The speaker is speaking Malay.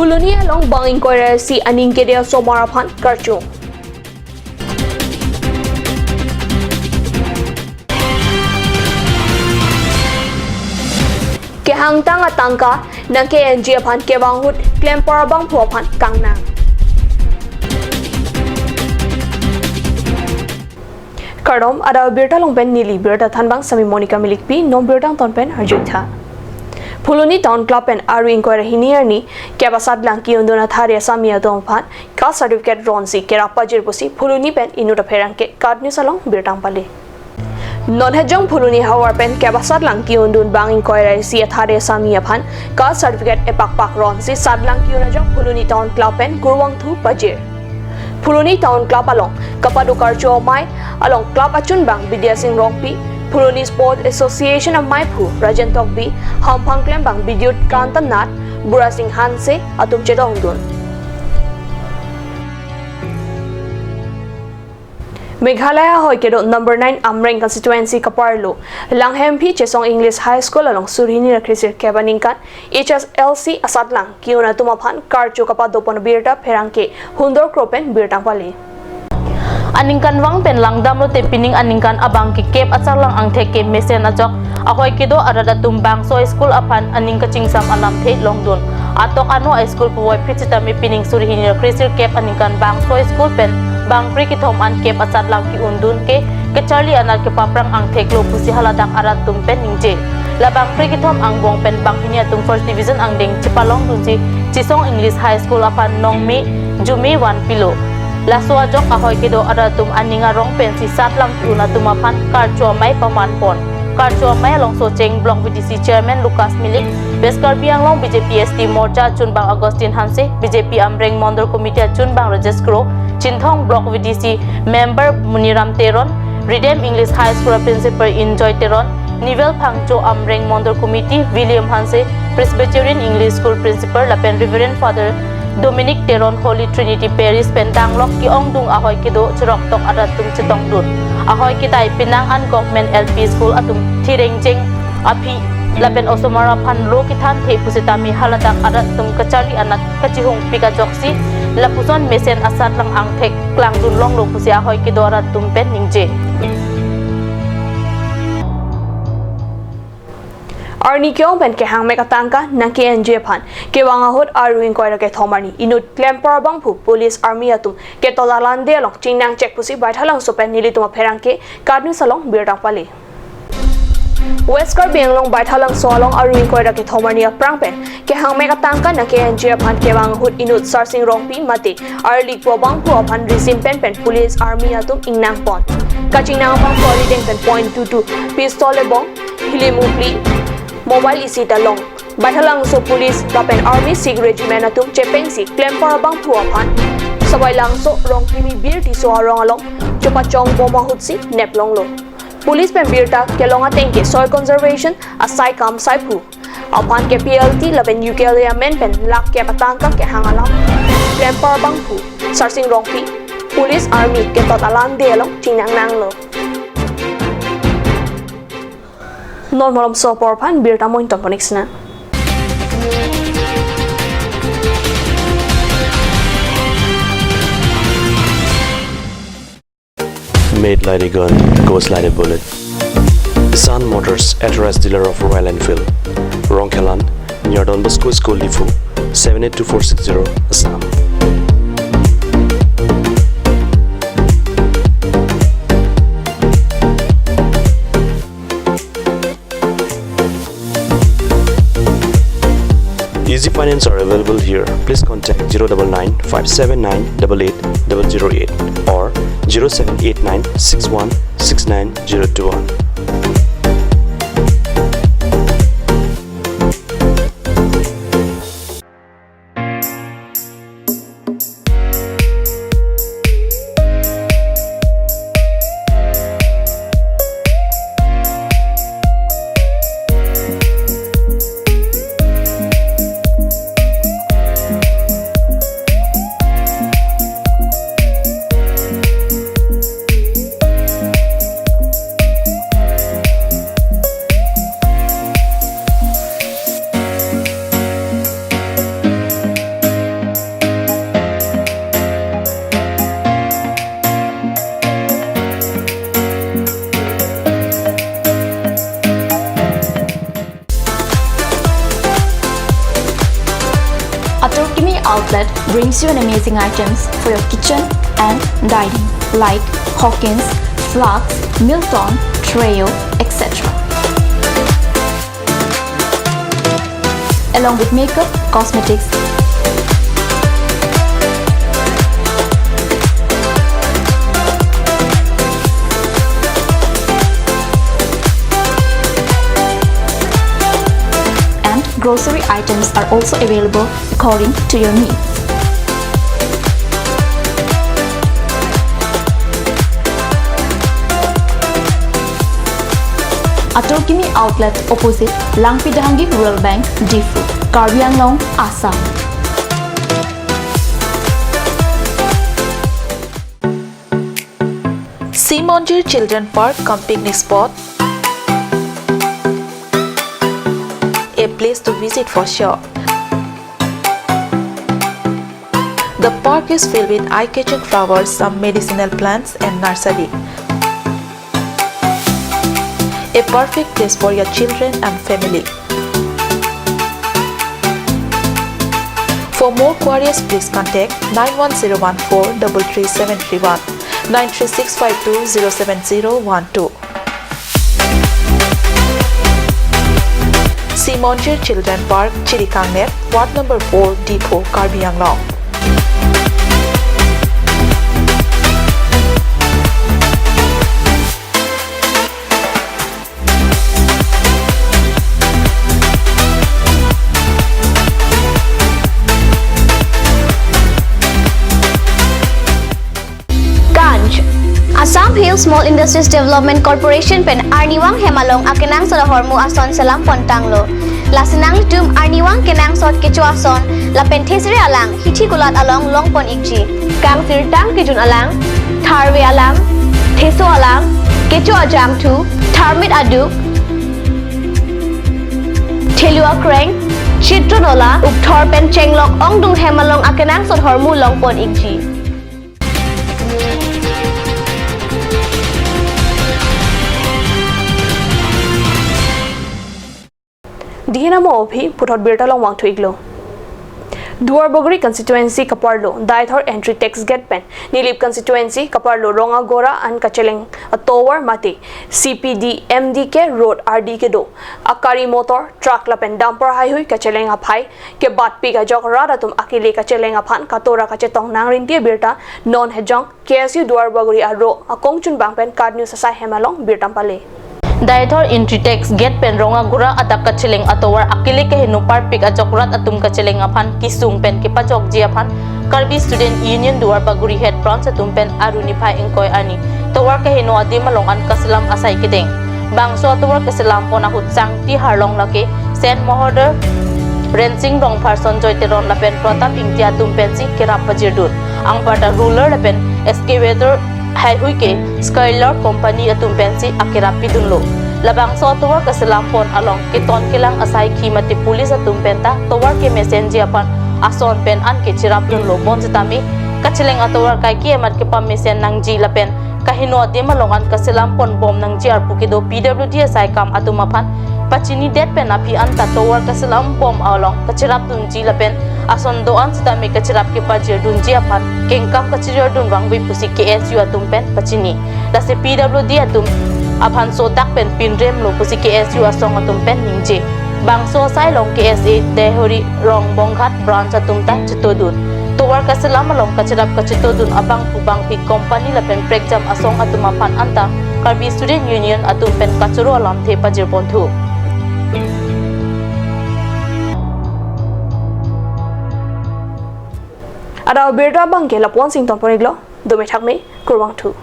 Fuluni along bang inquiry si aning kedia somaraphan karchu. Kehangtang atangka ng KNG aphan kewanghut claim parabang phuaphan kangna. Kardom ada birta longpen nili birta thanbang sami Monica Milikpi nom birtang tonpen harjutha. Fuluni Town Club and Aru Inquiry Hiniarni, Kabasad Lanki Unduna Tharia Samia Dompan, Ka Certificate Ronsi, Kerapa Jirpusi, Fuluni Pen Inuta Peranke, Card News along Birtang Pali. Non Hejong Fuluni Howar Pen, Kabasad Lanki Undun Bang Inquiry Si Tharia Samia Pan, Ka Certificate Epak Pak Ronsi, Sad Lanki Unajong Fuluni Town Club and Gurwang Thu Pajir. Fuluni Town Club along, Kapadu Karcho Mai, along Club Achun Bang, Vidya Singh Rongpi, Fuluni Sport Association of Maipu, Rajan Tokbi, Hampang Klembang, Bidyut Kantan Nat, Bura Singh Hanse, Atum Chetongdun. Meghalaya Hoikedo number 9 Amreng constituency Kaparlo, Langhempi Chesong English High School along Surhini Rakrisir Kebaningkan, HSLC Asatlang, Kiuna Tumapan, Karchu Kapadopon Birta, Perangke, Hundor Kropen, Birtang Pali. Aningkan wang pen lang damlo te pining aningkan abang ki kep atsar lang ang theke mesen ajok akoy kido arada tumbang so school apan aning kachingsam alam the longdun atok ano a school puwai phichita mi pining surhini krisir kep aningkan bang so school pen bang pri ki thom an kep atsar lang ki undun ke charlie anar ke paprang ang theklo pusi haladak arat tum pen ningje labang pri ki thom ang bong pen bang hinia tum first division ang ding chipalong dunji chisong English High School apan nongmi jumi 1 pilo Laswa jok ahoy kido aratum aninga rong pensi satlang una tumapan karchua mai pamanpon karchua mai long socheng block VDC chairman Lucas Milik beskar biang long BJP ST Morcha Chunbang Agustin Hanse BJP Amreng Mondor Committee Chunbang Rajesh Kro Chinthong block VDC member Muniram Teron Redeem English High School principal Enjoy Teron Nivel Phangcho Amreng Mondor Committee William Hanse Presbyterian English School principal Lapen Reverend Father Dominic Teron Holy Trinity Paris Pentang Lok ki ongdung ahoy kido churok tok aratum chitong dun ahoy kitai Pinangan Government LP School atum thirengjeng api lapen osomara phan ro ki than the pusitami haladak aratum kachali anak kachihung pika joksi lapuson mesen asat lang ang thek klang dun long lo pusi ahoy kido aratum pen ningje Arni kyong pen ke hang mekatangka nang KNG phan ke wangahot aru inquiry ke thomani inut claim parabang phu police army atum ke tolalande along chingnang check pusi baithalang sopen nilituma pherangke kadni salong birtang pali Westcar Benglong baithalang solong aru inquiry ke thomani aprang pen ke hang mekatangka nang KNG phan ke wangahot inut sarsing rongpi mate arli probang phu phan resim pen police army atum ingnang pon kachingnang pang polydeng pen .22 pistol bong hilimupli Mobile isita long. Baithalang so police lapen army sig regiment atum chepengsi claim parabang phuaphan. Sabay lang so rong kimi bir ti so arong along chupachong boma hutsi neplong lo. Police pen birta kelonga tengke soil conservation asai kam sai phu. Apan ke PLT lapen UKLA men pen lak ke patangka ke hangalam. Claim parabang phu sarsing rong pi. Police army ke tot alam de along chinang nang lo. Normal so porpan birta mo intoponix na. Made like a gun, goes like a bullet. Sun Motors, authorized dealer of Royal Enfield, Rongkelan, near Don Bosco School, Lifu, 782460, Assam. Easy finance are available here. Please contact 099 579 88 008 or 0789 61 69021. brings you an amazing items for your kitchen and dining like Hawkins, Flax, Milton, Treo, etc. Along with makeup, cosmetics, and grocery items are also available according to your needs. Atorkini outlet opposite Langpidahangi Rural Bank, Difu, Karbi Anglong, Assam. Simonjir Children Park cum picnic spot. A place to visit for sure. The park is filled with eye-catching flowers, some medicinal plants and nursery. A perfect place for your children and family. For more queries, please contact 91014 33731 93652 07012. Simonjir Children Park, Chirikangnet, Ward number 4, Depot, Karbi Anglong. Assam Hill Small Industries Development Corporation pen Arniwang Hemalong akenang sa hormu ason salam pontanglo. Lasinang litum Arniwang kenang sot kecu ason la penthesire alang hithi gulat along longpon ikji. Kang tirtang kijun alang tharwe alang theso alang kecu ajam tu tharmit aduk thelua kreng chitronola ukthor pen chenglok ongdung Hemalong akenang sot hormu longpon ikji. Dihina mo obhi puthot birta long wang thuiglo. Duarbogri constituency Kaparlo Daithor entry tax gate pen Nilip constituency Kaparlo Ronga Gora and Kacheleng a tower mate CPD MDK road RDK do Akari motor truck lapen dumper highway Kacheleng apai ke bat piga jok radatum akile Kacheleng apan katora kachetong nangrintia birta non hejong KSU Duarbogri aro akongchun bangpen card news asai hemalong birtam pale. Daithor entry tax gate pen ronga gura atak kacheleng atowar akili ke hinu parpik ajokrat atum kacheleng aphan kisung pen ke pajok ji aphan Karbi Student Union Duarbaguri head branch atum pen aruni phai engkoi ani towar ke hinu adim along an kaslam asai kedeng bangso atowar kaselam pona hutsang ti harlong lake Saint Mohoder Rensing rong person joiteron lapen protap ingtia atum pen si kerap pajirdun ang parta ruler lapen excavator hai hui ke Skylar company atum pensi akira pidunlo labang so towar ka selampon along kiton kilang asai khimati police atum penta towar ke messenger pan ason pen an ke chirap dunlo bon jatami kacheleng atowar kai ki amat ke pam mesen nang ji lapen kahino de malongan ka selampon bom nang ji arpu ke do PWD asai kam atum aphan pachini det pen api anta towar ka selam bom along ka chirap dun ji lapen ason doan sitami kacirap ke pajir dun ji apan kengkam kacir dun wang wi pusi KSU atum pen pachini da se PWD atum aphan so tak pen pinrem lo pusi KSU asong atum pen ningje bangso sai long KSA dehori rong bongkhat branch atum ta chitodun towar ka selam along kacirap kachitodun abang pubang pi company la pen pregjam asong atum apan anta Karbi Student Union atum pen kachuro alam the pajir bonthu Ada birta bangke lapon sing ton poniglo do me thakme kurwang thu